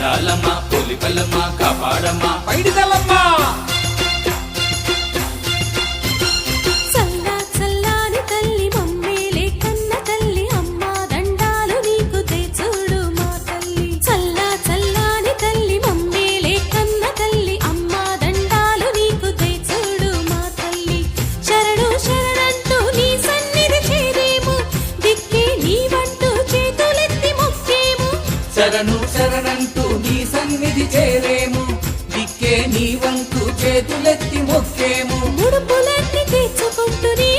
ఉండాలమ్మ పులిపల్లమ్మ కాపాడమ్మ పైడితల్లమ్మ చల్లా చల్లాని తల్లి మమ్మేలే కన్న తల్లి అమ్మ దండాలు నీకు తెచ్చుడు మా తల్లి చల్లా చల్లాని తల్లి మమ్మేలే కన్న తల్లి అమ్మ దండాలు నీకు తెచ్చుడు మా తల్లి శరణు శరణంటూ నీ సన్నిధి చేరేము దిక్కే నీవంటూ చేతులెత్తి మొక్కేము శరణు శరణంటూ నీ సన్నిధి చేరేము దిక్కే నీ వంతు చేతులెత్తి మొక్కేము ముడుపులన్నీ తీర్చుకుంటూ నీ